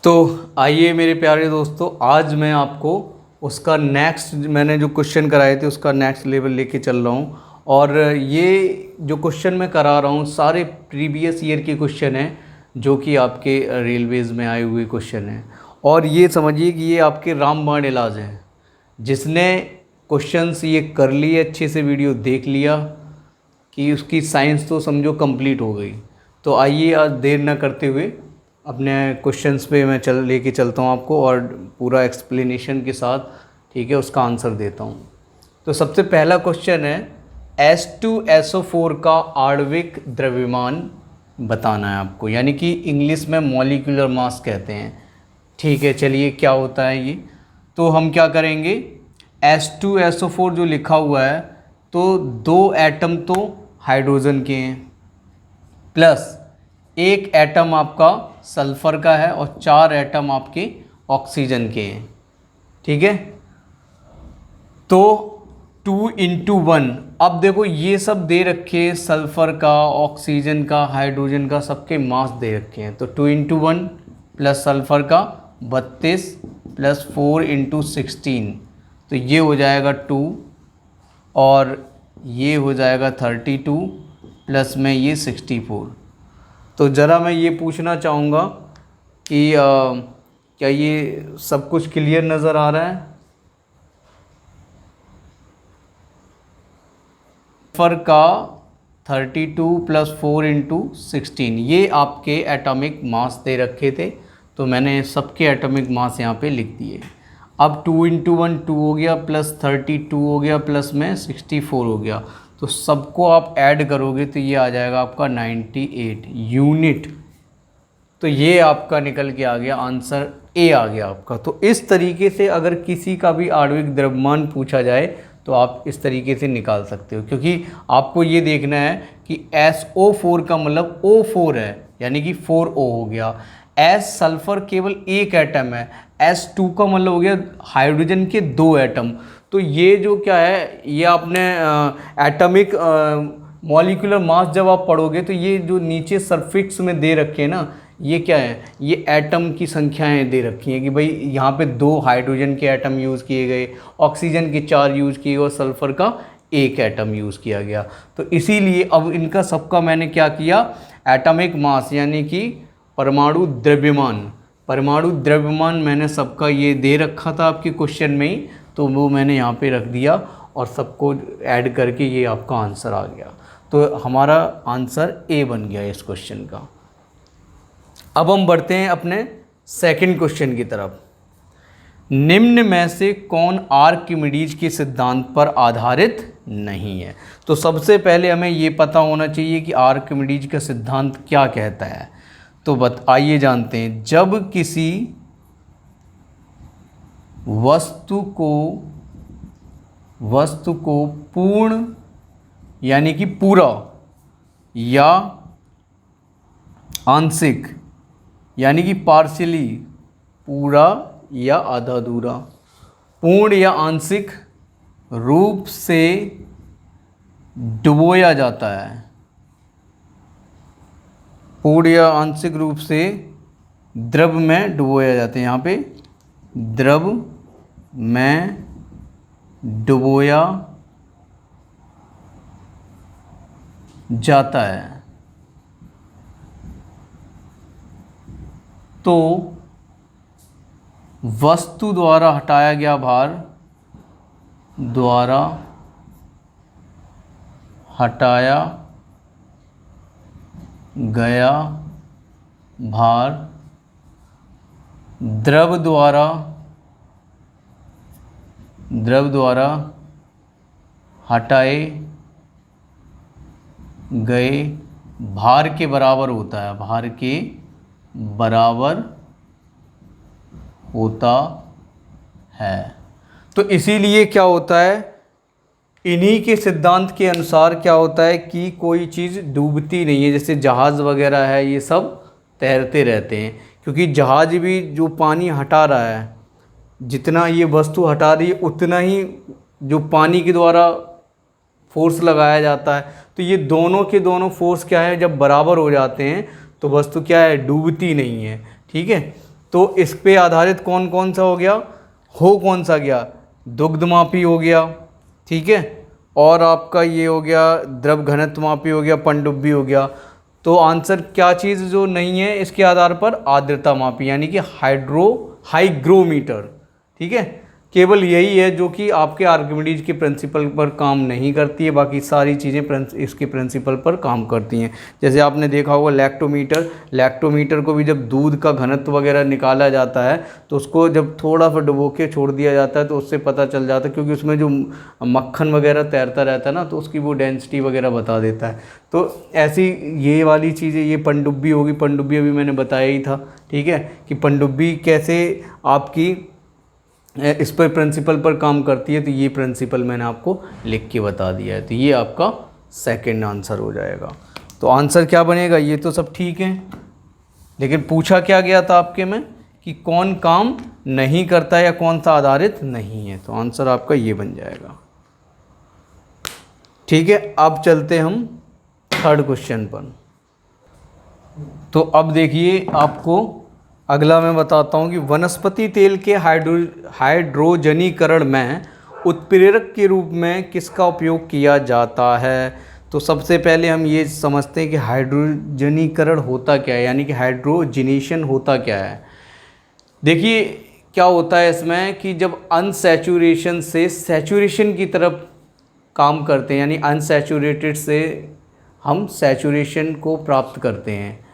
तो आइए मेरे प्यारे दोस्तों, आज मैं आपको उसका नेक्स्ट, मैंने जो क्वेश्चन कराए थे उसका नेक्स्ट लेवल लेके चल रहा हूँ। और ये जो क्वेश्चन मैं करा रहा हूँ सारे प्रीवियस ईयर के क्वेश्चन हैं जो कि आपके रेलवेज़ में आए हुए क्वेश्चन हैं। और ये समझिए कि ये आपके रामबाण इलाज हैं। जिसने क्वेश्चंस ये कर लिए, अच्छे से वीडियो देख लिया कि उसकी साइंस तो समझो कंप्लीट हो गई। तो आइए आज देर न करते हुए अपने क्वेश्चंस पे मैं लेके चलता हूँ आपको, और पूरा एक्सप्लेनेशन के साथ, ठीक है, उसका आंसर देता हूँ। तो सबसे पहला क्वेश्चन है, H2SO4 का आणविक द्रव्यमान बताना है आपको, यानी कि इंग्लिश में मॉलिक्यूलर मास कहते हैं। ठीक है, चलिए क्या होता है ये। तो हम क्या करेंगे, H2SO4 जो लिखा हुआ है, तो 2 एटम तो हाइड्रोजन के हैं, प्लस 1 एटम आपका सल्फ़र का है और 4 एटम आपके ऑक्सीजन के हैं। ठीक है, तो 2 × 1। अब देखो ये सब दे रखे, सल्फ़र का, ऑक्सीजन का, हाइड्रोजन का, सबके मास दे रखे हैं। तो 2 × 1 प्लस सल्फ़र का 32 प्लस 4 × 16, तो ये हो जाएगा 2, और ये हो जाएगा 32 प्लस में ये 64। तो ज़रा मैं ये पूछना चाहूँगा कि क्या ये सब कुछ क्लियर नज़र आ रहा है? सल्फर का 32 प्लस 4 × 16, ये आपके एटॉमिक मास दे रखे थे, तो मैंने सबके एटॉमिक मास यहाँ पे लिख दिए। अब 2 × 1 2 हो गया, प्लस 32 हो गया, प्लस में 64 हो गया, तो सबको आप ऐड करोगे तो ये आ जाएगा आपका 98 यूनिट। तो ये आपका निकल के आ गया, आंसर ए आ गया आपका। तो इस तरीके से अगर किसी का भी आणविक द्रव्यमान पूछा जाए तो आप इस तरीके से निकाल सकते हो, क्योंकि आपको ये देखना है कि SO4 का मतलब O4 है, यानी कि 4O हो गया। S सल्फर केवल 1 एटम है, S2 का मतलब हो गया हाइड्रोजन के 2 एटम। तो ये जो क्या है, ये आपने एटॉमिक मॉलिक्यूलर मास जब आप पढ़ोगे तो ये जो नीचे सफिक्स में दे रखे हैं ना, ये क्या है, ये एटम की संख्याएं दे रखी हैं कि भाई यहाँ पे 2 हाइड्रोजन के एटम यूज़ किए गए, ऑक्सीजन के 4 यूज़ किए और सल्फ़र का 1 एटम यूज़ किया गया। तो इसीलिए अब इनका सबका मैंने क्या किया, एटॉमिक मास यानी कि परमाणु द्रव्यमान मैंने सबका ये दे रखा था आपके क्वेश्चन में ही, तो वो मैंने यहाँ पे रख दिया और सबको ऐड करके ये आपका आंसर आ गया। तो हमारा आंसर ए बन गया इस क्वेश्चन का। अब हम बढ़ते हैं अपने सेकंड क्वेश्चन की तरफ। निम्न में से कौन आर्किमिडीज के सिद्धांत पर आधारित नहीं है? तो सबसे पहले हमें ये पता होना चाहिए कि आर्किमिडीज का सिद्धांत क्या कहता है। तो आइए जानते हैं। जब किसी वस्तु को पूर्ण यानी कि पूरा या आंशिक यानी कि पार्शियली, पूरा या आधा अधूरा, पूर्ण या आंशिक रूप से डुबोया जाता है, पूर्ण या आंशिक रूप से द्रव में डुबोया जाता है, यहाँ पे द्रव में डुबोया जाता है, तो वस्तु द्वारा हटाया गया भार, द्वारा हटाया गया भार द्रव द्वारा हटाए गए भार के बराबर होता है, भार के बराबर होता है। तो इसीलिए क्या होता है, इन्हीं के सिद्धांत के अनुसार क्या होता है कि कोई चीज़ डूबती नहीं है। जैसे जहाज़ वगैरह है, ये सब तैरते रहते हैं, क्योंकि जहाज़ भी जो पानी हटा रहा है, जितना ये वस्तु हटा रही है उतना ही जो पानी के द्वारा फोर्स लगाया जाता है। तो ये दोनों के दोनों फोर्स क्या है, जब बराबर हो जाते हैं तो वस्तु क्या है, डूबती नहीं है। ठीक है, तो इस पे आधारित कौन कौन सा हो गया, हो कौन सा गया, दुग्धमापी हो गया, ठीक है, और आपका ये हो गया द्रव घनत्वमापी हो गया, पनडुब्बी हो गया। तो आंसर क्या चीज़ जो नहीं है इसके आधार पर, आर्द्रता मापी यानी कि हाइग्रोमीटर, ठीक है। केवल यही है जो कि आपके आर्किमिडीज के प्रिंसिपल पर काम नहीं करती है, बाकी सारी चीज़ें इसके प्रिंसिपल पर काम करती हैं। जैसे आपने देखा होगा लैक्टोमीटर को भी जब दूध का घनत्व वगैरह निकाला जाता है तो उसको जब थोड़ा सा डुबो के छोड़ दिया जाता है तो उससे पता चल जाता है, क्योंकि उसमें जो मक्खन वगैरह तैरता रहता है ना, तो उसकी वो डेंसिटी वगैरह बता देता है। तो ऐसी ये वाली चीज़ें, ये पनडुब्बी होगी, पनडुब्बी अभी मैंने बताया ही था, ठीक है, कि पनडुब्बी कैसे आपकी इस पर प्रिंसिपल पर काम करती है। तो ये प्रिंसिपल मैंने आपको लिख के बता दिया है, तो ये आपका सेकंड आंसर हो जाएगा। तो आंसर क्या बनेगा, ये तो सब ठीक है, लेकिन पूछा क्या गया था आपके में कि कौन काम नहीं करता या कौन सा आधारित नहीं है, तो आंसर आपका ये बन जाएगा, ठीक है। अब चलते हम थर्ड क्वेश्चन पर। तो अब देखिए, आपको अगला मैं बताता हूँ कि वनस्पति तेल के हाइड्रोजनीकरण में उत्प्रेरक के रूप में किसका उपयोग किया जाता है। तो सबसे पहले हम ये समझते हैं कि हाइड्रोजनीकरण होता क्या है, यानी कि हाइड्रोजनेशन होता क्या है। देखिए क्या होता है इसमें कि जब अनसैचुरेशन से सैचुरेशन की तरफ काम करते हैं, यानी अनसैचुरेटेड से हम सैचुरेशन को प्राप्त करते हैं।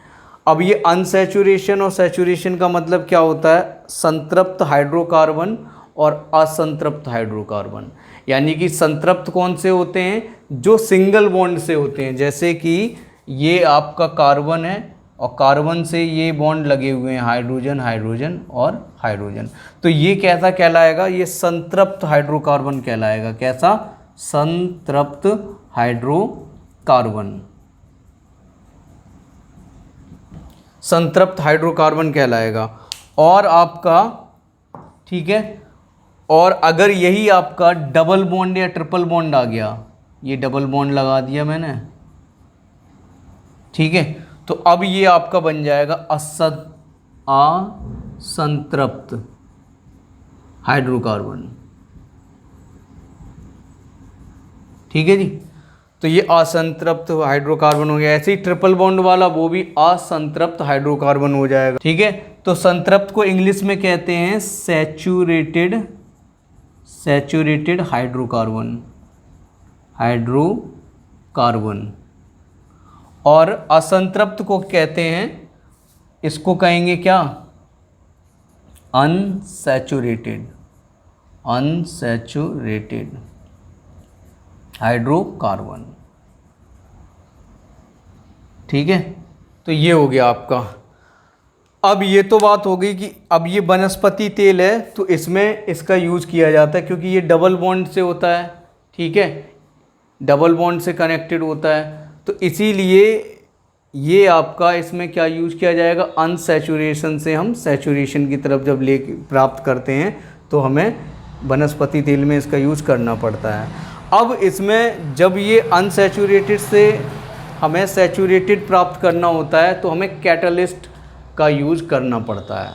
अब ये अनसैचुरेशन और सैचुरेशन का मतलब क्या होता है, संतृप्त हाइड्रोकार्बन और असंतृप्त हाइड्रोकार्बन। यानी कि संतृप्त कौन से होते हैं, जो सिंगल बॉन्ड से होते हैं, जैसे कि ये आपका कार्बन है और कार्बन से ये बॉन्ड लगे हुए हैं, हाइड्रोजन हाइड्रोजन और हाइड्रोजन। तो ये कैसा कहलाएगा, ये संतृप्त हाइड्रोकार्बन कहलाएगा। कैसा, संतृप्त हाइड्रोकार्बन, संतृप्त हाइड्रोकार्बन कहलाएगा। और आपका, ठीक है, और अगर यही आपका डबल बॉन्ड या ट्रिपल बॉन्ड आ गया, ये डबल बॉन्ड लगा दिया मैंने, ठीक है, तो अब ये आपका बन जाएगा असंतृप्त हाइड्रोकार्बन, ठीक है जी। तो ये असंतृप्त हाइड्रोकार्बन हो गया। ऐसे ही ट्रिपल बॉन्ड वाला वो भी असंतृप्त हाइड्रोकार्बन हो जाएगा, ठीक है। तो संतृप्त को इंग्लिश में कहते हैं सैचुरेटेड हाइड्रोकार्बन, और असंतृप्त को कहते हैं, इसको कहेंगे क्या, अनसैचुरेटेड हाइड्रोकार्बन, ठीक है। तो ये हो गया आपका। अब ये तो बात हो गई कि अब ये वनस्पति तेल है तो इसमें इसका यूज़ किया जाता है, क्योंकि ये डबल बॉन्ड से होता है, ठीक है, डबल बॉन्ड से कनेक्टेड होता है। तो इसीलिए ये आपका इसमें क्या यूज़ किया जाएगा, अनसैचुरेशन से हम सैचुरेशन की तरफ जब ले प्राप्त करते हैं तो हमें वनस्पति तेल में इसका यूज़ करना पड़ता है। अब इसमें जब ये अनसैचुरेटेड से हमें सैचुरेटेड प्राप्त करना होता है तो हमें कैटलिस्ट का यूज़ करना पड़ता है।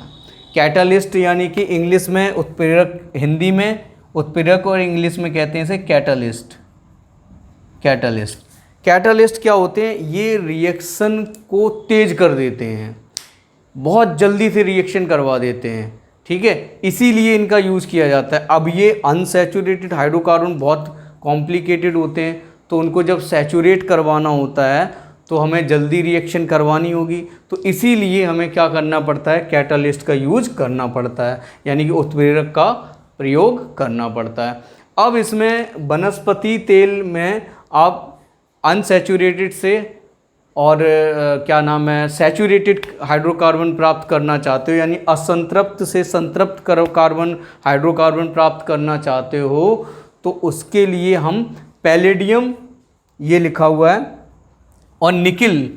कैटलिस्ट यानी कि इंग्लिश में उत्प्रेरक, हिंदी में उत्प्रेरक और इंग्लिश में कहते हैं इसे कैटलिस्ट क्या होते हैं, ये रिएक्शन को तेज कर देते हैं, बहुत जल्दी से रिएक्शन करवा देते हैं, ठीक है, इसीलिए इनका यूज़ किया जाता है। अब ये अनसैचुरेटेड हाइड्रोकार्बन बहुत कॉम्प्लिकेटेड होते हैं, तो उनको जब सैचुरेट करवाना होता है तो हमें जल्दी रिएक्शन करवानी होगी, तो इसीलिए हमें क्या करना पड़ता है, कैटलिस्ट का यूज़ करना पड़ता है, यानी कि उत्प्रेरक का प्रयोग करना पड़ता है। अब इसमें वनस्पति तेल में आप अनसैचुरेटेड से और क्या नाम है, सैचुरेटेड हाइड्रोकार्बन प्राप्त करना चाहते हो, यानी असंतृप्त से संतृप्त कार्बन हाइड्रोकार्बन प्राप्त करना चाहते हो, तो उसके लिए हम पैलेडियम, ये लिखा हुआ है, और निकिल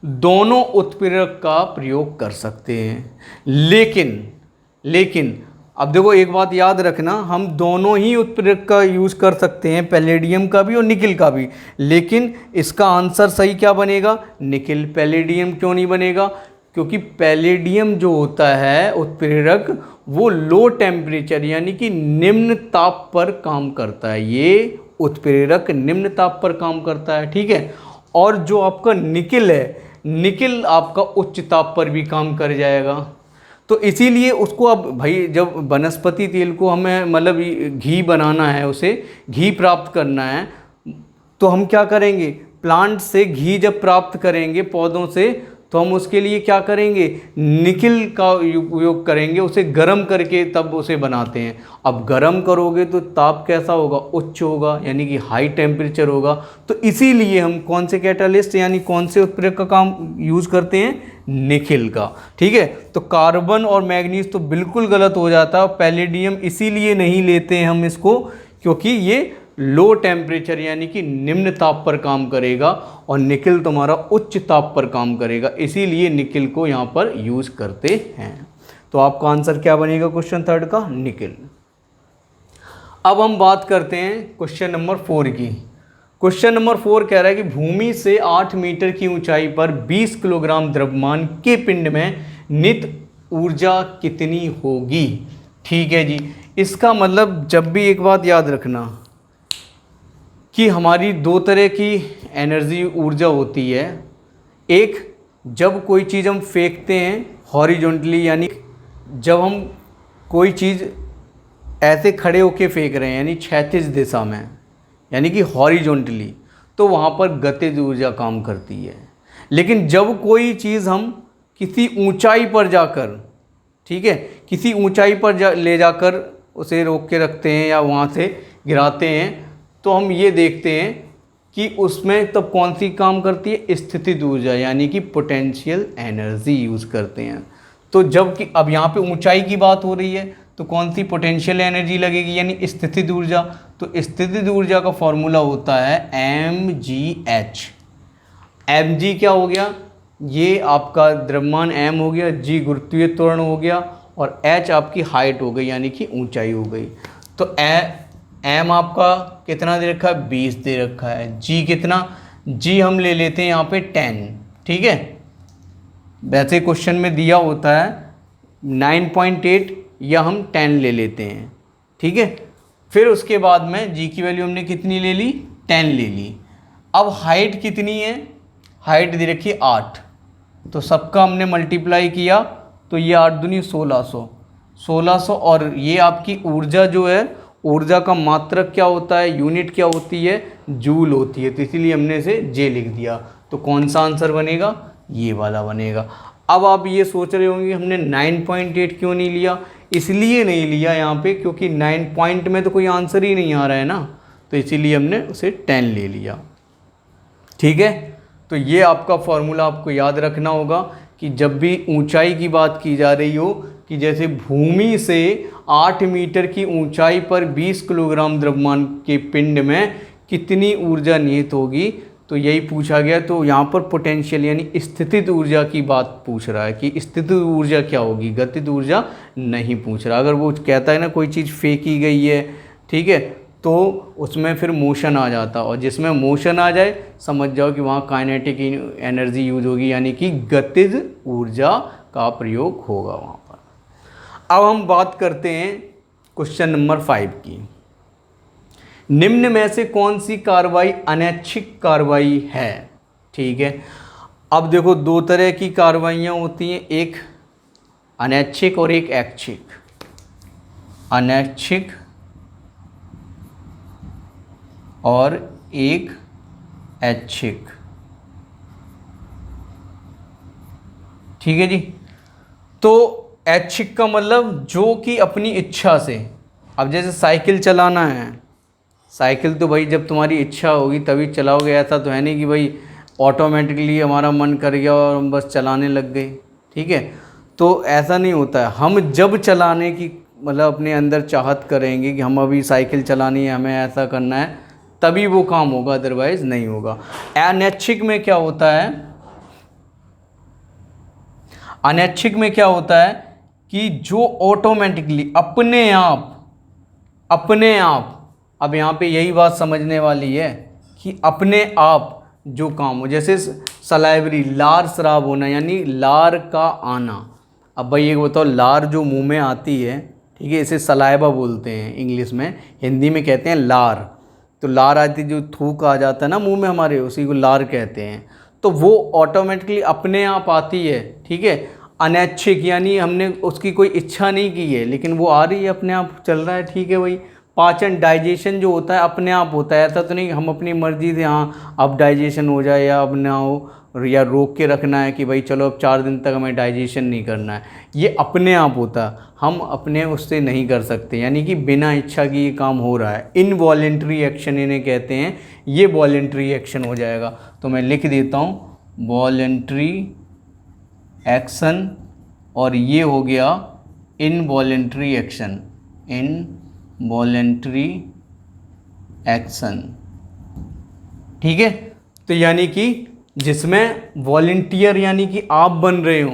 दोनों उत्प्रेरक का प्रयोग कर सकते हैं। लेकिन अब देखो एक बात याद रखना, हम दोनों ही उत्प्रेरक का यूज़ कर सकते हैं, पैलेडियम का भी और निकिल का भी, लेकिन इसका आंसर सही क्या बनेगा, निकिल। पैलेडियम क्यों नहीं बनेगा, क्योंकि पैलेडियम जो होता है उत्प्रेरक वो लो टेम्परेचर यानी कि निम्न ताप पर काम करता है। ये उत्प्रेरक निम्न ताप पर काम करता है, ठीक है। और जो आपका निकिल है, निकिल आपका उच्च ताप पर भी काम कर जाएगा। तो इसीलिए उसको अब भाई जब वनस्पति तेल को हमें मतलब घी बनाना है, उसे घी प्राप्त करना है, तो हम क्या करेंगे, प्लांट से घी जब प्राप्त करेंगे पौधों से, तो हम उसके लिए क्या करेंगे, निकिल का उपयोग करेंगे, उसे गर्म करके तब उसे बनाते हैं। अब गर्म करोगे तो ताप कैसा होगा, उच्च होगा, यानी कि हाई टेम्परेचर होगा। तो इसीलिए हम कौन से कैटालिस्ट यानी कौन से उत्प्रेरक का काम यूज़ करते हैं, निकिल का, ठीक है। तो कार्बन और मैग्नीज तो बिल्कुल गलत हो जाता है। पैलेडियम इसीलिए नहीं लेते हैं हम इसको, क्योंकि ये लो टेम्परेचर यानी कि निम्न ताप पर काम करेगा, और निकिल तुम्हारा उच्च ताप पर काम करेगा, इसीलिए निकिल को यहाँ पर यूज़ करते हैं। तो आपका आंसर क्या बनेगा क्वेश्चन थर्ड का, निकिल। अब हम बात करते हैं क्वेश्चन नंबर 4 की। क्वेश्चन नंबर 4 कह रहा है कि भूमि से 8 मीटर की ऊंचाई पर 20 किलोग्राम द्रव्यमान के पिंड में नित ऊर्जा कितनी होगी। ठीक है जी, इसका मतलब जब भी एक बात याद रखना कि हमारी दो तरह की एनर्जी ऊर्जा होती है। एक, जब कोई चीज़ हम फेंकते हैं हॉरिजॉन्टली, यानी जब हम कोई चीज़ ऐसे खड़े होके फेंक रहे हैं यानी क्षैतिज दिशा में, यानी कि हॉरिजॉन्टली, तो वहाँ पर गतिज ऊर्जा काम करती है। लेकिन जब कोई चीज़ हम किसी ऊंचाई पर जाकर, ठीक है, किसी ऊंचाई पर ले जाकर उसे रोक के रखते हैं या वहाँ से गिराते हैं, तो हम ये देखते हैं कि उसमें तब कौन सी काम करती है, स्थितिज ऊर्जा यानी कि पोटेंशियल एनर्जी यूज़ करते हैं। तो जबकि अब यहाँ पे ऊंचाई की बात हो रही है, तो कौन सी पोटेंशियल एनर्जी लगेगी, यानी स्थितिज ऊर्जा। तो स्थितिज ऊर्जा का फॉर्मूला होता है mgh। mg क्या हो गया, ये आपका द्रव्यमान m हो गया, g गुरुत्वीय त्वरण हो गया, और h आपकी हाइट हो गई यानी कि ऊंचाई हो गई। तो m आपका कितना दे रखा है, 20 दे रखा है। g कितना, g हम ले लेते हैं यहाँ पे 10, ठीक है। वैसे क्वेश्चन में दिया होता है 9.8 या हम 10 ले लेते हैं, ठीक है। फिर उसके बाद में g की वैल्यू हमने कितनी ले ली, 10 ले ली। अब हाइट कितनी है, हाइट दे रखी है 8, तो सबका हमने मल्टीप्लाई किया, तो ये 8 दूनी 1600, और ये आपकी ऊर्जा जो है, ऊर्जा का मात्रक क्या होता है, यूनिट क्या होती है, जूल होती है, तो इसीलिए हमने इसे जे लिख दिया। तो कौन सा आंसर बनेगा, ये वाला बनेगा। अब आप ये सोच रहे होंगे हमने 9.8 क्यों नहीं लिया, इसलिए नहीं लिया यहाँ पे क्योंकि 9 पॉइंट में तो कोई आंसर ही नहीं आ रहा है ना, तो इसीलिए हमने उसे 10 ले लिया, ठीक है। तो ये आपका फॉर्मूला आपको याद रखना होगा कि जब भी ऊंचाई की बात की जा रही हो, कि जैसे भूमि से 8 मीटर की ऊंचाई पर 20 किलोग्राम द्रव्यमान के पिंड में कितनी ऊर्जा निहित होगी, तो यही पूछा गया। तो यहाँ पर पोटेंशियल यानी स्थितिज ऊर्जा की बात पूछ रहा है कि स्थितिज ऊर्जा क्या होगी, गतिज ऊर्जा नहीं पूछ रहा। अगर वो कहता है ना कोई चीज़ फेंकी गई है, ठीक है, तो उसमें फिर मोशन आ जाता, और जिसमें मोशन आ जाए समझ जाओ कि वहाँ काइनेटिक एनर्जी यूज होगी, यानी कि गतिज ऊर्जा का प्रयोग होगा वहाँ पर। अब हम बात करते हैं क्वेश्चन नंबर 5 की। निम्न में से कौन सी कार्रवाई अनैच्छिक कार्रवाई है, ठीक है। अब देखो दो तरह की कार्रवाइयाँ होती हैं, एक अनैच्छिक और एक ऐच्छिक। अनैच्छिक और एक ऐच्छिक, ठीक है जी। तो ऐच्छिक का मतलब जो कि अपनी इच्छा से, अब जैसे साइकिल चलाना है, साइकिल तो भाई जब तुम्हारी इच्छा होगी तभी चलाओगे, ऐसा तो है नहीं कि भाई ऑटोमेटिकली हमारा मन कर गया और हम बस चलाने लग गए, ठीक है। तो ऐसा नहीं होता है, हम जब चलाने की मतलब अपने अंदर चाहत करेंगे कि हम अभी साइकिल चलानी है, हमें ऐसा करना है, तभी वो काम होगा, अदरवाइज नहीं होगा। अनैच्छिक में क्या होता है, अनैच्छिक में क्या होता है कि जो ऑटोमेटिकली अपने आप, अब यहाँ पे यही बात समझने वाली है कि अपने आप जो काम हो, जैसे सलाइवरी लार स्राव होना यानी लार का आना। अब भाई एक बताओ, लार जो मुंह में आती है, ठीक है, इसे सलाइवा बोलते हैं इंग्लिश में, हिंदी में कहते हैं लार। तो लार आती जो थूक आ जाता है ना मुंह में हमारे, उसी को लार कहते हैं। तो वो ऑटोमेटिकली अपने आप आती है, ठीक है, अनैच्छिक यानी हमने उसकी कोई इच्छा नहीं की है, लेकिन वो आ रही है, अपने आप चल रहा है, ठीक है भाई। पाचन डाइजेशन जो होता है अपने आप होता है, ऐसा तो नहीं हम अपनी मर्जी से हाँ अब डाइजेशन हो जाए या अब ना हो, या रोक के रखना है कि भाई चलो अब 4 दिन तक हमें डाइजेशन नहीं करना है, ये अपने आप होता है, हम अपने उससे नहीं कर सकते, यानी कि बिना इच्छा की ये काम हो रहा है। इनवॉलेंट्री एक्शन इन्हें कहते हैं, ये वॉलेंट्री एक्शन हो जाएगा। तो मैं लिख देता हूँ वॉलेंट्री एक्शन, और ये हो गया इनवॉलेंट्री एक्शन, इनवॉलेंट्री एक्शन, ठीक है। तो यानी कि जिसमें वॉलेंटियर यानी कि आप बन रहे हो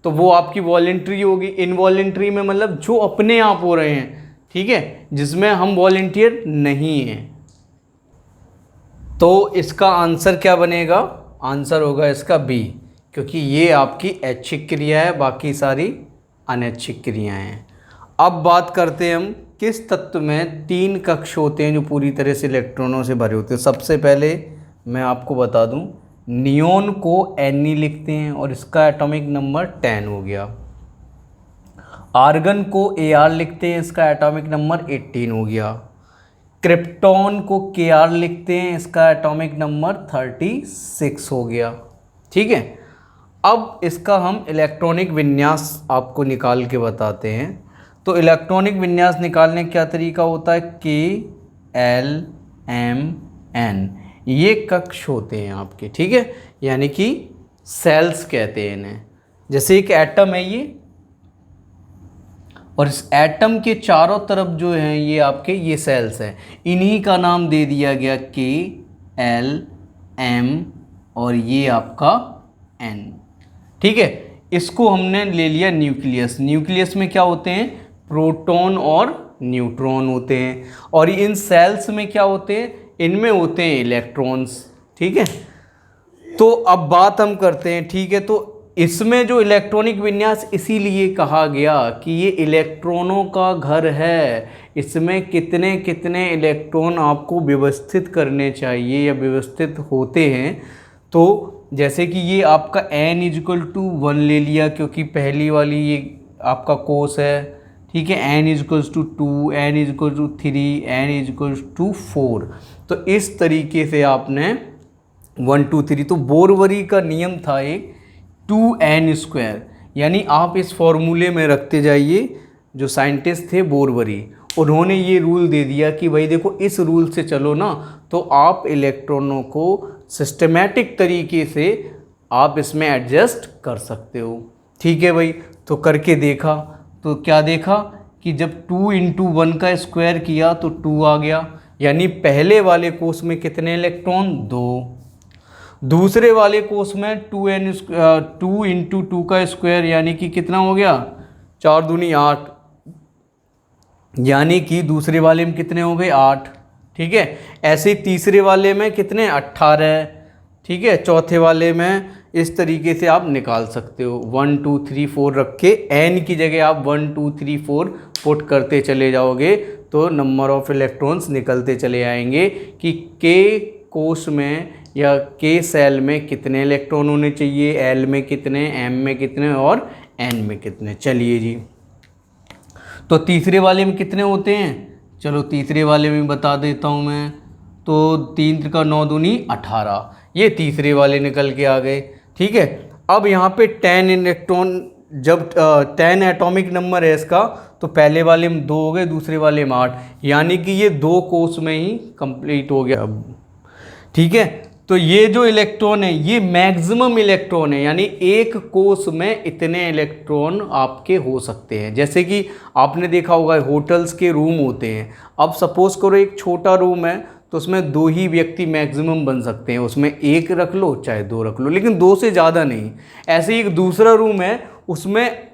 तो वो आपकी वॉलेंट्री होगी। इनवॉलेंट्री में मतलब जो अपने आप हो रहे हैं, ठीक है, जिसमें हम वॉलेंटियर नहीं हैं। तो इसका आंसर क्या बनेगा? आंसर होगा इसका बी, क्योंकि ये आपकी ऐच्छिक क्रिया है, बाकी सारी अनैच्छिक क्रियाएं हैं। अब बात करते हैं हम किस तत्व में 3 कक्ष होते हैं जो पूरी तरह से इलेक्ट्रॉनों से भरे होते हैं। सबसे पहले मैं आपको बता दूं, नियोन को Ne लिखते हैं और इसका एटॉमिक नंबर 10 हो गया। आर्गन को Ar लिखते हैं, इसका एटॉमिक नंबर 18 हो गया। क्रिप्टॉन को Kr लिखते हैं, इसका एटॉमिक नंबर 36 हो गया, ठीक है। अब इसका हम इलेक्ट्रॉनिक विन्यास आपको निकाल के बताते हैं। तो इलेक्ट्रॉनिक विन्यास निकालने का क्या तरीका होता है? K-L-M-N, ये कक्ष होते हैं आपके, ठीक है, यानी कि सेल्स कहते हैं इन्हें। जैसे एक एटम है ये, और इस एटम के चारों तरफ जो हैं ये आपके ये सेल्स हैं, इन्हीं का नाम दे दिया गया K-L-M और ये आपका N, ठीक है। इसको हमने ले लिया न्यूक्लियस। न्यूक्लियस में क्या होते हैं? प्रोटॉन और न्यूट्रॉन होते हैं। और इन सेल्स में क्या होते हैं? इनमें होते हैं इलेक्ट्रॉन्स, ठीक है। तो अब बात हम करते हैं, ठीक है। तो इसमें जो इलेक्ट्रॉनिक विन्यास इसीलिए कहा गया कि ये इलेक्ट्रॉनों का घर है, इसमें कितने कितने इलेक्ट्रॉन आपको व्यवस्थित करने चाहिए या व्यवस्थित होते हैं। तो जैसे कि ये आपका n=1 ले लिया, क्योंकि पहली वाली ये आपका कोष है, ठीक है। n=2, n=3, n=4। तो इस तरीके से आपने 1 2 3, तो बोरवरी का नियम था एक 2n², यानी आप इस फॉर्मूले में रखते जाइए। जो साइंटिस्ट थे बोरवरी, उन्होंने ये रूल दे दिया कि भाई देखो इस रूल से चलो ना, तो आप इलेक्ट्रॉनों को सिस्टमैटिक तरीके से आप इसमें एडजस्ट कर सकते हो, ठीक है भाई। तो करके देखा तो क्या देखा कि जब 2 × 1 का स्क्वायर किया तो 2 आ गया, यानी पहले वाले कोष में कितने इलेक्ट्रॉन? 2। दूसरे वाले कोष में 2 × 2 का स्क्वायर यानी कि कितना हो गया? 4 दूनी 8, यानी कि दूसरे वाले में कितने हो गए? 8, ठीक है। ऐसे ही तीसरे वाले में कितने? 18, ठीक है। चौथे वाले में इस तरीके से आप निकाल सकते हो, 1 2 3 4 रख के n की जगह आप 1 2 3 4 पुट करते चले जाओगे तो नंबर ऑफ इलेक्ट्रॉन्स निकलते चले आएंगे कि k कोष में या k सेल में कितने इलेक्ट्रॉन होने चाहिए, l में कितने, m में कितने और n में कितने। चलिए जी, तो तीसरे वाले में कितने होते हैं? चलो तीसरे वाले में बता देता हूँ मैं। तो 3 × 9 दूनी 18, ये तीसरे वाले निकल के आ गए, ठीक है। अब यहाँ पे 10 इलेक्ट्रॉन, जब 10 एटॉमिक नंबर है इसका, तो पहले वाले में 2 हो गए, दूसरे वाले में 8, यानी कि ये 2 कोष में ही कंप्लीट हो गया, ठीक है। तो ये जो इलेक्ट्रॉन है ये मैक्सिमम इलेक्ट्रॉन है, यानी एक कोष में इतने इलेक्ट्रॉन आपके हो सकते हैं। जैसे कि आपने देखा होगा होटल्स के रूम होते हैं। अब सपोज करो एक छोटा रूम है तो उसमें 2 ही व्यक्ति मैक्सिमम बन सकते हैं, उसमें 1 रख लो चाहे 2 रख लो, लेकिन 2 से ज़्यादा नहीं। ऐसे ही एक दूसरा रूम है, उसमें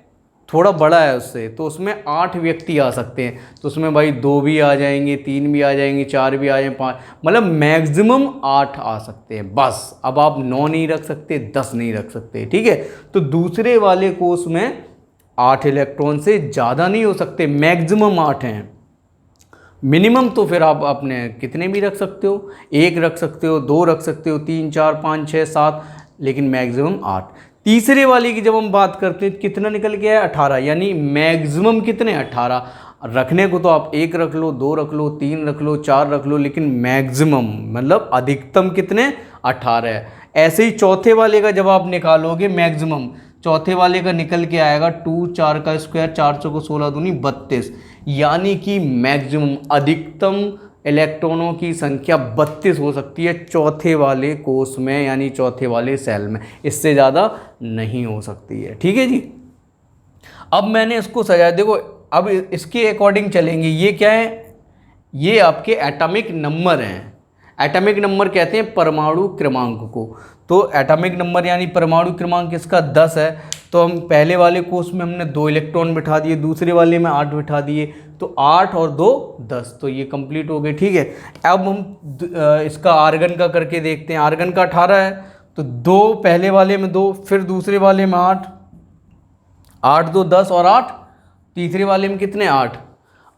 थोड़ा बड़ा है उससे, तो उसमें 8 व्यक्ति आ सकते हैं। तो उसमें भाई 2 भी आ जाएंगे, 3 भी आ जाएंगे, 4 भी आ जाएंगे, 5, मतलब मैक्सिमम 8 आ सकते हैं बस। अब आप 9 नहीं रख सकते, 10 नहीं रख सकते, ठीक है। तो दूसरे वाले कोष में 8 इलेक्ट्रॉन से ज़्यादा नहीं हो सकते, मैक्सिमम 8 हैं। मिनिमम तो फिर आप अपने कितने भी रख सकते हो, 1 रख सकते हो, 2 रख सकते हो, 3 4 5 6 7, लेकिन मैक्सिमम 8। तीसरे वाले की जब हम बात करते हैं कितना निकल के आया 18, यानी मैक्सिमम कितने 18। रखने को तो आप 1 रख लो, 2 रख लो, 3 रख लो, 4 रख लो, लेकिन मैक्सिमम मतलब अधिकतम कितने 18 है। ऐसे ही चौथे वाले का जब आप निकालोगे मैक्सिमम, चौथे वाले का निकल के आएगा 2 4 का स्क्वायर, 4 चौको 16 दूनी 32, यानी कि मैक्सिमम अधिकतम इलेक्ट्रॉनों की संख्या 32 हो सकती है चौथे वाले कोष में, यानी चौथे वाले सेल में, इससे ज़्यादा नहीं हो सकती है, ठीक है जी। अब मैंने इसको सजाया, देखो अब इसके अकॉर्डिंग चलेंगे। ये क्या है, ये आपके एटॉमिक नंबर हैं। एटॉमिक नंबर कहते हैं परमाणु क्रमांक को। तो एटॉमिक नंबर यानी परमाणु क्रमांक इसका 10 है। तो हम पहले वाले कोष में हमने 2 इलेक्ट्रॉन बिठा दिए, दूसरे वाले में 8 बिठा दिए, तो 8 और 2 10, तो ये कंप्लीट हो गए, ठीक है। अब हम इसका आर्गन का करके देखते हैं। आर्गन का 18 है, तो 2 पहले वाले में 2, फिर दूसरे वाले में 8, 8 2 10 और 8, तीसरे वाले में कितने 8।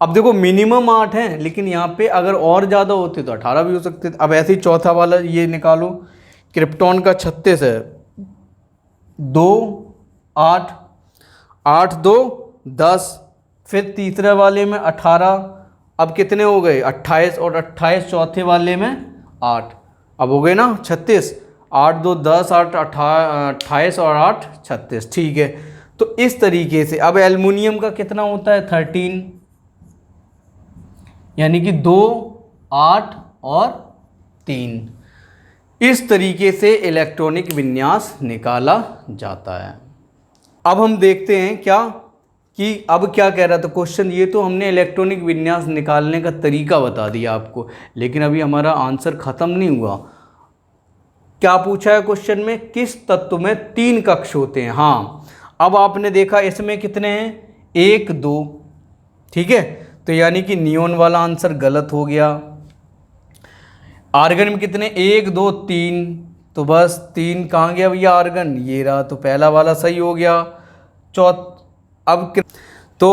अब देखो मिनिमम 8 हैं, लेकिन यहाँ पे अगर और ज़्यादा होते तो 18 भी हो सकते थे। अब ऐसे ही चौथा वाला ये निकालो, क्रिप्टॉन का 36 है, 2 8 8 2 10, फिर तीसरे वाले में 18, अब कितने हो गए 28, और 28 चौथे वाले में 8, अब हो गए ना 36, 8 2 10 8 28 और 8 36, ठीक है। तो इस तरीके से अब एल्युमिनियम का कितना होता है 13, यानी कि 2 8 और 3। इस तरीके से इलेक्ट्रॉनिक विन्यास निकाला जाता है। अब हम देखते हैं क्या कि अब क्या कह रहा था क्वेश्चन। ये तो हमने इलेक्ट्रॉनिक विन्यास निकालने का तरीका बता दिया आपको, लेकिन अभी हमारा आंसर ख़त्म नहीं हुआ। क्या पूछा है क्वेश्चन में, किस तत्व में 3 कक्ष होते हैं। हाँ, अब आपने देखा इसमें कितने हैं 1 2, ठीक है। तो यानी कि नियोन वाला आंसर गलत हो गया। आर्गन में कितने 1 2 3, तो बस 3 कहाँ गया भैया आर्गन, ये रहा, तो पहला वाला सही हो गया। अब तो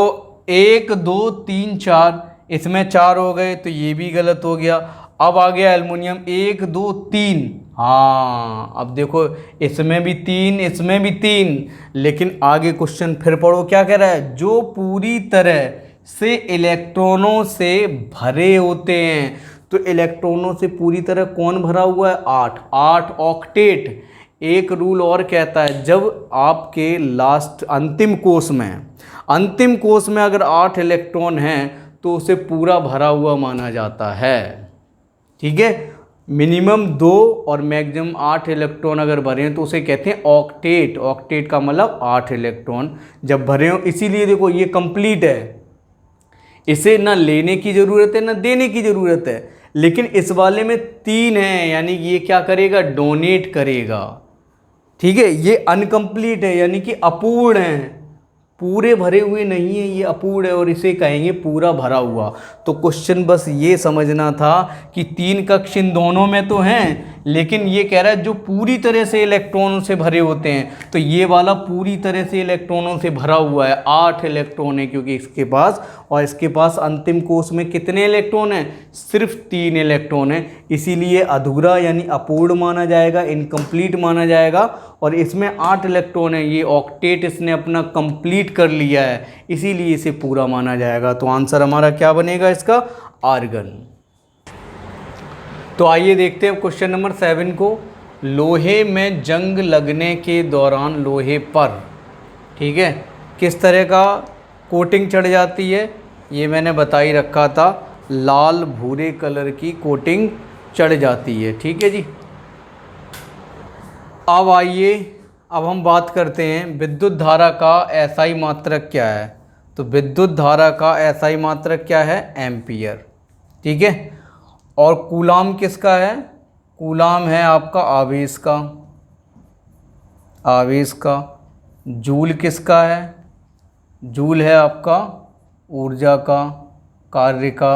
1 2 3 4, इसमें 4 हो गए, तो ये भी गलत हो गया। अब आ गया एल्युमिनियम 1 2 3, हाँ अब देखो इसमें भी 3, इसमें भी 3, लेकिन आगे क्वेश्चन फिर पढ़ो क्या कह रहा है, जो पूरी तरह से इलेक्ट्रॉनों से भरे होते हैं। तो इलेक्ट्रॉनों से पूरी तरह कौन भरा हुआ है 8, 8 ऑक्टेट। एक रूल और कहता है, जब आपके लास्ट अंतिम कोष में अगर 8 इलेक्ट्रॉन हैं तो उसे पूरा भरा हुआ माना जाता है, ठीक है। मिनिमम 2 और मैक्सिमम 8 इलेक्ट्रॉन अगर भरे हैं तो उसे कहते हैं ऑक्टेट। ऑक्टेट का मतलब 8 इलेक्ट्रॉन जब भरे हो, इसीलिए देखो ये कंप्लीट है, इसे ना लेने की ज़रूरत है ना देने की ज़रूरत है। लेकिन इस वाले में 3 है, यानी ये क्या करेगा, डोनेट करेगा, ठीक है। ये अनकम्प्लीट है, यानी कि अपूर्ण है, पूरे भरे हुए नहीं है, ये अपूर्ण है, और इसे कहेंगे पूरा भरा हुआ। तो क्वेश्चन बस ये समझना था कि 3 कक्ष इन दोनों में तो हैं, लेकिन ये कह रहा है जो पूरी तरह से इलेक्ट्रॉनों से भरे होते हैं। तो ये वाला पूरी तरह से इलेक्ट्रॉनों से भरा हुआ है, 8 इलेक्ट्रॉन है क्योंकि इसके पास, और इसके पास अंतिम कोष में कितने इलेक्ट्रॉन हैं, सिर्फ 3 इलेक्ट्रॉन है। इसीलिए अधूरा यानी अपूर्ण माना जाएगा, इनकम्प्लीट माना जाएगा। और इसमें 8 इलेक्ट्रॉन है, ये ऑक्टेट इसने अपना कंप्लीट कर लिया है, इसीलिए इसे पूरा माना जाएगा। तो आंसर हमारा क्या बनेगा इसका, आर्गन। तो आइए देखते हैं क्वेश्चन नंबर 7 को। लोहे में जंग लगने के दौरान लोहे पर, ठीक है, किस तरह का कोटिंग चढ़ जाती है, ये मैंने बता ही रखा था, लाल भूरे कलर की कोटिंग चढ़ जाती है, ठीक है जी। अब आइए, अब हम बात करते हैं विद्युत धारा का एसआई मात्रक क्या है। तो विद्युत धारा का एसआई मात्रक क्या है, एम्पियर, ठीक है। और कूलाम किसका है, कूलाम है आपका आवेश का। जूल किसका है, जूल है आपका ऊर्जा का, कार्य का,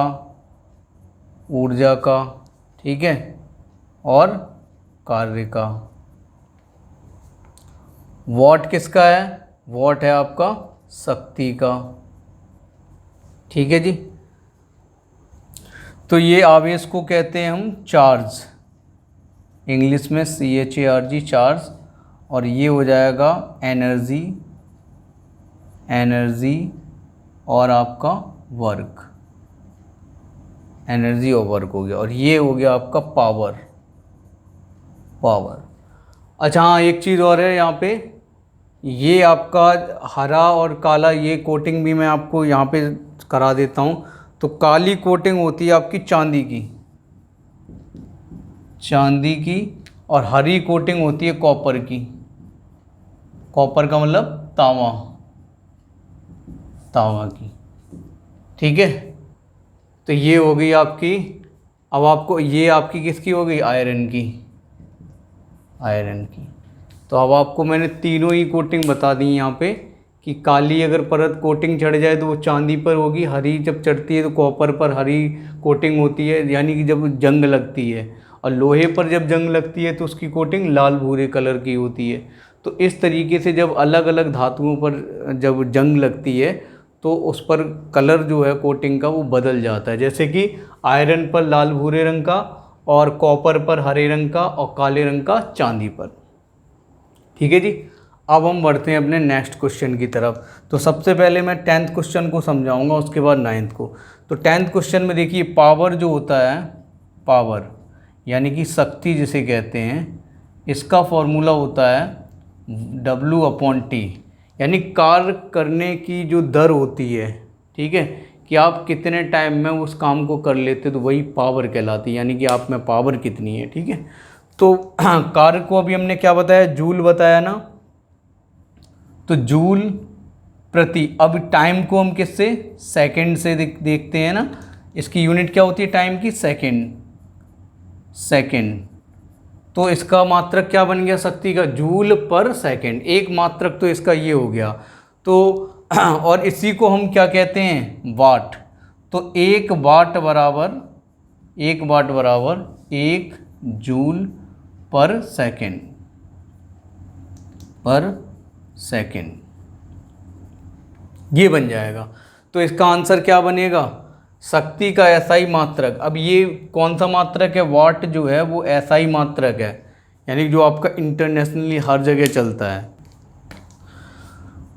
ऊर्जा का, ठीक है, और कार्य का। वॉट किसका है? वॉट है आपका शक्ति का, ठीक है जी। तो ये आवेश को कहते हैं हम चार्ज, इंग्लिश में CHARG, चार्ज। और ये हो जाएगा एनर्जी, एनर्जी और आपका वर्क, एनर्जी और वर्क हो गया। और ये हो गया आपका पावर, पावर। अच्छा हाँ, एक चीज़ और है यहाँ पे, ये आपका हरा और काला, ये कोटिंग भी मैं आपको यहाँ पे करा देता हूँ। तो काली कोटिंग होती है आपकी चांदी की, चांदी की, और हरी कोटिंग होती है कॉपर की। कॉपर का मतलब तांबा, तांबा की, ठीक है। तो ये हो गई आपकी। अब आपको ये आपकी किसकी हो गई? आयरन की, आयरन की। तो अब आपको मैंने तीनों ही कोटिंग बता दी यहाँ पे कि काली अगर परत कोटिंग चढ़ जाए तो वो चांदी पर होगी, हरी जब चढ़ती है तो कॉपर पर हरी कोटिंग होती है, यानी कि जब जंग लगती है। और लोहे पर जब जंग लगती है तो उसकी कोटिंग लाल भूरे कलर की होती है। तो इस तरीके से जब अलग अलग धातुओं पर जब जंग लगती है तो उस पर कलर जो है कोटिंग का वो बदल जाता है। जैसे कि आयरन पर लाल भूरे रंग का, और कॉपर पर हरे रंग का, और काले रंग का चांदी पर, ठीक है जी। अब हम बढ़ते हैं अपने नेक्स्ट क्वेश्चन की तरफ। तो सबसे पहले मैं 10th क्वेश्चन को समझाऊंगा, उसके बाद 9th को। तो 10th क्वेश्चन में देखिए, पावर जो होता है, पावर यानी कि शक्ति जिसे कहते हैं, इसका फॉर्मूला होता है W/T, यानी कार्य करने की जो दर होती है, ठीक है, कि आप कितने टाइम में उस काम को कर लेते, तो वही पावर कहलाती है, यानी कि आप में पावर कितनी है, ठीक है। तो कार्य को अभी हमने क्या बताया? जूल बताया ना। तो जूल प्रति, अब टाइम को हम किससे? सेकंड से देखते हैं ना। इसकी यूनिट क्या होती है टाइम की? Second, second. तो इसका मात्रक क्या बन गया शक्ति का? जूल पर सेकंड। एक मात्रक तो इसका ये हो गया। तो और इसी को हम क्या कहते हैं? वाट। तो एक वाट बराबर, एक वाट बराबर 1 जूल पर सेकंड, पर सेकंड, ये बन जाएगा। तो इसका आंसर क्या बनेगा? शक्ति का SI मात्रक। अब ये कौन सा मात्रक है? वाट जो है वो SI मात्रक है, यानी जो आपका इंटरनेशनली हर जगह चलता है।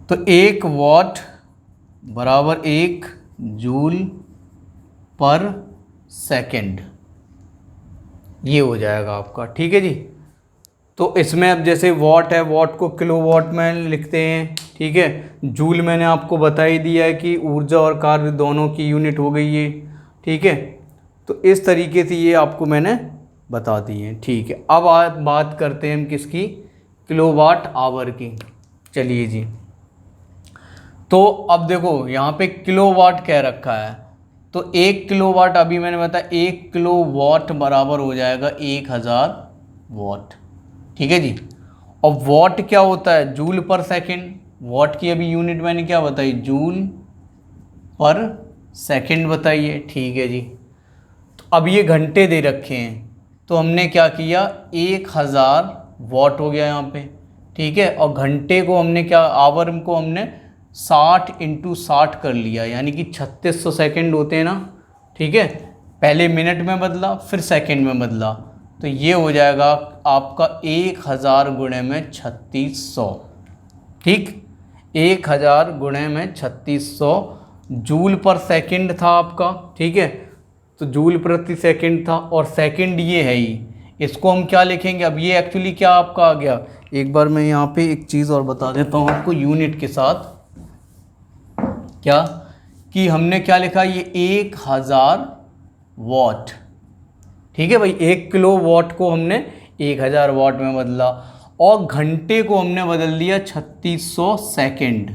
तो 1 वाट बराबर 1 जूल पर सेकंड, ये हो जाएगा आपका, ठीक है जी। तो इसमें अब जैसे वॉट है, वॉट को किलोवाट में लिखते हैं, ठीक है। जूल मैंने आपको बता ही दिया है कि ऊर्जा और कार्य दोनों की यूनिट हो गई है, ठीक है। तो इस तरीके से ये आपको मैंने बता दी है, ठीक है। अब आप बात करते हैं हम किसकी? किलोवाट आवर की। चलिए जी, तो अब देखो यहाँ पे किलोवाट कह रखा है, तो 1 किलोवाट, अभी मैंने बताया 1 किलोवाट बराबर हो जाएगा 1000 वाट, ठीक है जी। और वॉट क्या होता है? जूल पर सेकंड। वॉट की अभी यूनिट मैंने क्या बताई? जूल पर सेकंड बताई है, ठीक है जी। तो अब ये घंटे दे रखे हैं, तो हमने क्या किया? 1000 वॉट हो गया यहाँ पे, ठीक है। और घंटे को हमने क्या, आवर को हमने 60 × 60 कर लिया, यानी कि 3600 सेकेंड होते हैं ना, ठीक है। पहले मिनट में बदला, फिर सेकंड में बदला, तो ये हो जाएगा आपका 1000 गुणे में 3600, ठीक। 1000 गुणे में 3600 जूल पर सेकंड था आपका, ठीक है। तो जूल प्रति सेकंड था, और सेकंड ये है ही, इसको हम क्या लिखेंगे? अब ये एक्चुअली क्या आपका आ गया? एक बार मैं यहाँ पे एक चीज़ और बता देता हूँ आपको यूनिट के साथ, क्या कि हमने क्या लिखा? ये 1000 वॉट, ठीक है भाई। 1 किलो वॉट को हमने 1000 वॉट में बदला, और घंटे को हमने बदल दिया 3600 सेकेंड।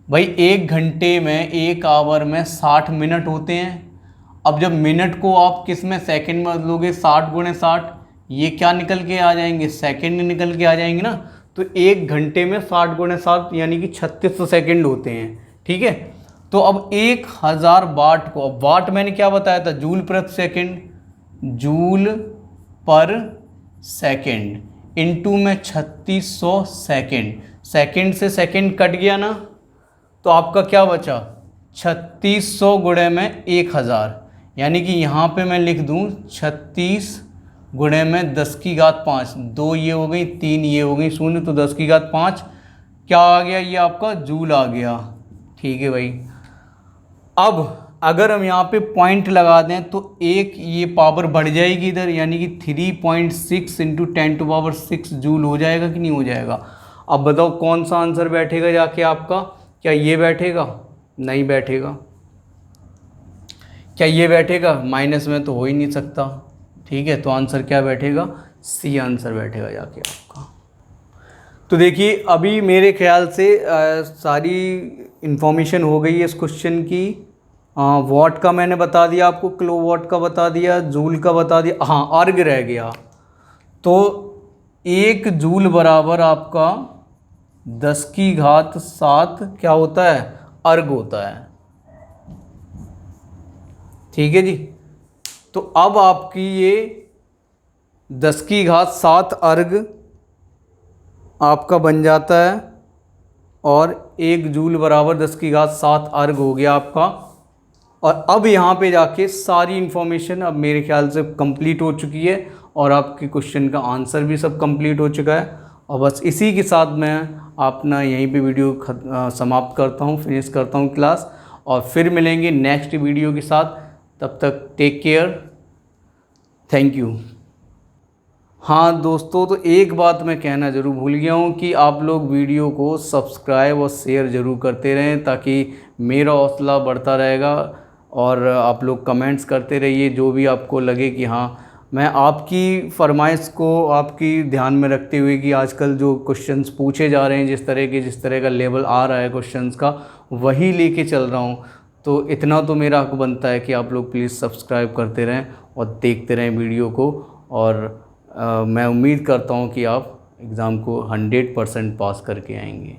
भाई 1 घंटे में, 1 आवर में 60 मिनट होते हैं। अब जब मिनट को आप किस में? सेकंड में बदलोगे, 60 × 60, ये क्या निकल के आ जाएंगे? सेकंड निकल के आ जाएंगे ना। तो 1 घंटे में 60 × 60 यानी कि 3600 सेकंड होते हैं, ठीक है। तो अब 1000 वाट को, अब वाट मैंने क्या बताया था, जूल प्रति सेकंड, जूल पर सेकंड इनटू में 3600 सेकंड, सेकंड से सेकंड कट गया ना, तो आपका क्या बचा 3600 गुणे में 1000, यानी कि यहाँ पे मैं लिख दूँ 36 गुणे में 10 की घात 5, 2 ये हो गई, 3 ये हो गई, 0, तो 10 की घात 5 क्या आ गया, ये आपका जूल आ गया। ठीक है भाई। अब अगर हम यहाँ पे पॉइंट लगा दें तो एक ये पावर बढ़ जाएगी इधर, यानी कि 3.6 इंटू 10⁻6 जूल हो जाएगा कि नहीं हो जाएगा। अब बताओ कौन सा आंसर बैठेगा जाके आपका, क्या ये बैठेगा, नहीं बैठेगा। क्या ये बैठेगा, माइनस में तो हो ही नहीं सकता। ठीक है, तो आंसर क्या बैठेगा, सी आंसर बैठेगा जाके आपका। तो देखिए अभी मेरे ख्याल से सारी इन्फॉर्मेशन हो गई है इस क्वेश्चन की। वॉट का मैंने बता दिया आपको, किलोवाट का बता दिया, जूल का बता दिया, हाँ अर्ग रह गया। तो 1 जूल बराबर आपका 10 की घात 7 क्या होता है, अर्ग होता है। ठीक है जी। तो अब आपकी ये 10 की घात 7 अर्ग आपका बन जाता है, और 1 जूल बराबर 10 की घात 7 अर्ग हो गया आपका। और अब यहाँ पे जाके सारी इन्फॉर्मेशन अब मेरे ख्याल से कंप्लीट हो चुकी है, और आपके क्वेश्चन का आंसर भी सब कंप्लीट हो चुका है। और बस इसी के साथ मैं अपना यहीं पे वीडियो समाप्त करता हूँ, फिनिश करता हूँ क्लास, और फिर मिलेंगे नेक्स्ट वीडियो के साथ। तब तक टेक केयर, थैंक यू। हाँ दोस्तों, तो एक बात मैं कहना ज़रूर भूल गया हूँ कि आप लोग वीडियो को सब्सक्राइब और शेयर ज़रूर करते रहें, ताकि मेरा हौसला बढ़ता रहेगा। और आप लोग कमेंट्स करते रहिए जो भी आपको लगे कि हाँ, मैं आपकी फरमाइश को आपकी ध्यान में रखते हुए कि आजकल जो क्वेश्चंस पूछे जा रहे हैं, जिस तरह का लेवल आ रहा है क्वेश्चंस का, वही लेके चल रहा हूँ। तो इतना तो मेरा हक बनता है कि आप लोग प्लीज़ सब्सक्राइब करते रहें और देखते रहें वीडियो को। और मैं उम्मीद करता हूँ कि आप एग्ज़ाम को 100% पास करके आएंगे।